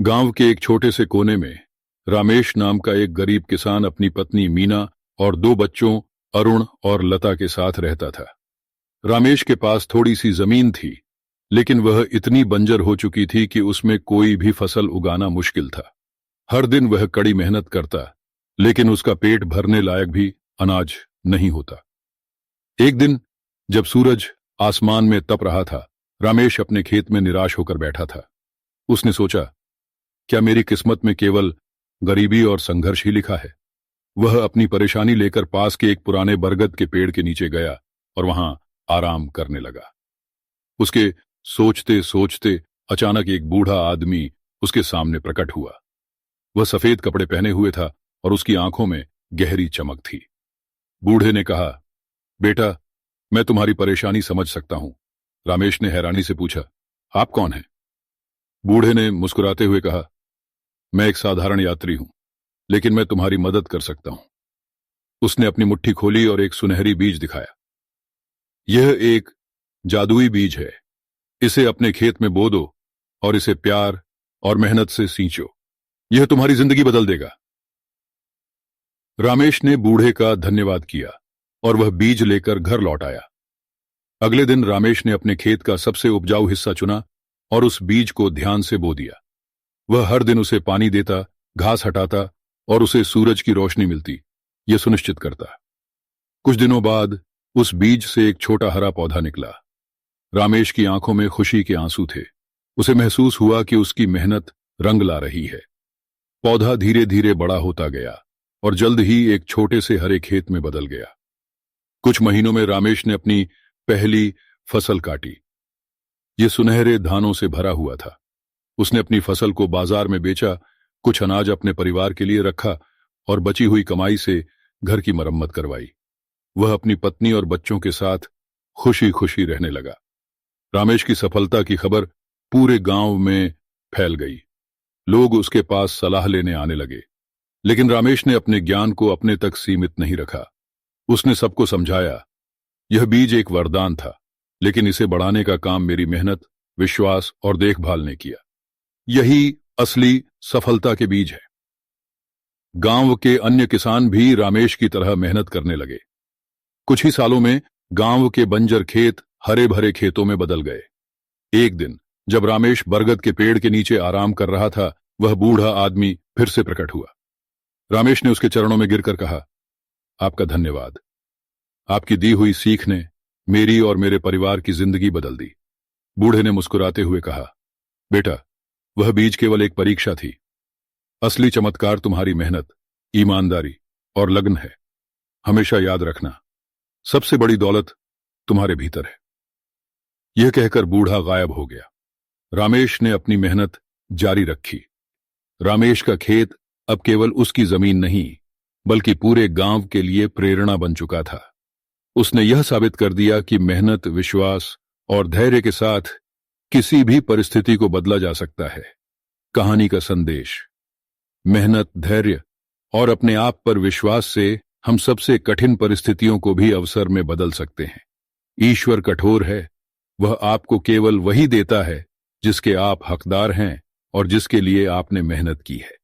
गांव के एक छोटे से कोने में रामेश नाम का एक गरीब किसान अपनी पत्नी मीना और दो बच्चों अरुण और लता के साथ रहता था। रामेश के पास थोड़ी सी जमीन थी, लेकिन वह इतनी बंजर हो चुकी थी कि उसमें कोई भी फसल उगाना मुश्किल था। हर दिन वह कड़ी मेहनत करता, लेकिन उसका पेट भरने लायक भी अनाज नहीं होता। एक दिन जब सूरज आसमान में तप रहा था, रामेश अपने खेत में निराश होकर बैठा था। उसने सोचा, क्या मेरी किस्मत में केवल गरीबी और संघर्ष ही लिखा है? वह अपनी परेशानी लेकर पास के एक पुराने बरगद के पेड़ के नीचे गया और वहां आराम करने लगा। उसके सोचते सोचते अचानक एक बूढ़ा आदमी उसके सामने प्रकट हुआ। वह सफेद कपड़े पहने हुए था और उसकी आंखों में गहरी चमक थी। बूढ़े ने कहा, बेटा, मैं तुम्हारी परेशानी समझ सकता हूं। रामेश ने हैरानी से पूछा, आप कौन हैं? बूढ़े ने मुस्कुराते हुए कहा, मैं एक साधारण यात्री हूं, लेकिन मैं तुम्हारी मदद कर सकता हूं। उसने अपनी मुट्ठी खोली और एक सुनहरी बीज दिखाया। यह एक जादुई बीज है। इसे अपने खेत में बो दो और इसे प्यार और मेहनत से सींचो। यह तुम्हारी जिंदगी बदल देगा। रामेश ने बूढ़े का धन्यवाद किया और वह बीज लेकर घर लौट आया। अगले दिन रामेश ने अपने खेत का सबसे उपजाऊ हिस्सा चुना और उस बीज को ध्यान से बो दिया। वह हर दिन उसे पानी देता, घास हटाता और उसे सूरज की रोशनी मिलती, यह सुनिश्चित करता। कुछ दिनों बाद उस बीज से एक छोटा हरा पौधा निकला। रामेश की आंखों में खुशी के आंसू थे। उसे महसूस हुआ कि उसकी मेहनत रंग ला रही है। पौधा धीरे धीरे बड़ा होता गया और जल्द ही एक छोटे से हरे खेत में बदल गया। कुछ महीनों में रामेश ने अपनी पहली फसल काटी। यह सुनहरे धानों से भरा हुआ था। उसने अपनी फसल को बाजार में बेचा, कुछ अनाज अपने परिवार के लिए रखा और बची हुई कमाई से घर की मरम्मत करवाई। वह अपनी पत्नी और बच्चों के साथ खुशी खुशी रहने लगा। रामेश की सफलता की खबर पूरे गांव में फैल गई। लोग उसके पास सलाह लेने आने लगे, लेकिन रामेश ने अपने ज्ञान को अपने तक सीमित नहीं रखा। उसने सबको समझाया, यह बीज एक वरदान था, लेकिन इसे बढ़ाने का काम मेरी मेहनत, विश्वास और देखभाल ने किया। यही असली सफलता के बीज है। गांव के अन्य किसान भी रामेश की तरह मेहनत करने लगे। कुछ ही सालों में गांव के बंजर खेत हरे भरे खेतों में बदल गए। एक दिन जब रामेश बरगद के पेड़ के नीचे आराम कर रहा था, वह बूढ़ा आदमी फिर से प्रकट हुआ। रामेश ने उसके चरणों में गिरकर कहा, आपका धन्यवाद। आपकी दी हुई सीख ने मेरी और मेरे परिवार की जिंदगी बदल दी। बूढ़े ने मुस्कुराते हुए कहा, बेटा, वह बीज केवल एक परीक्षा थी। असली चमत्कार तुम्हारी मेहनत, ईमानदारी और लगन है। हमेशा याद रखना, सबसे बड़ी दौलत तुम्हारे भीतर है। यह कहकर बूढ़ा गायब हो गया। रामेश ने अपनी मेहनत जारी रखी। रामेश का खेत अब केवल उसकी जमीन नहीं, बल्कि पूरे गांव के लिए प्रेरणा बन चुका था। उसने यह साबित कर दिया कि मेहनत, विश्वास और धैर्य के साथ किसी भी परिस्थिति को बदला जा सकता है। कहानी का संदेश, मेहनत, धैर्य और अपने आप पर विश्वास से हम सबसे कठिन परिस्थितियों को भी अवसर में बदल सकते हैं। ईश्वर कठोर है, वह आपको केवल वही देता है जिसके आप हकदार हैं और जिसके लिए आपने मेहनत की है।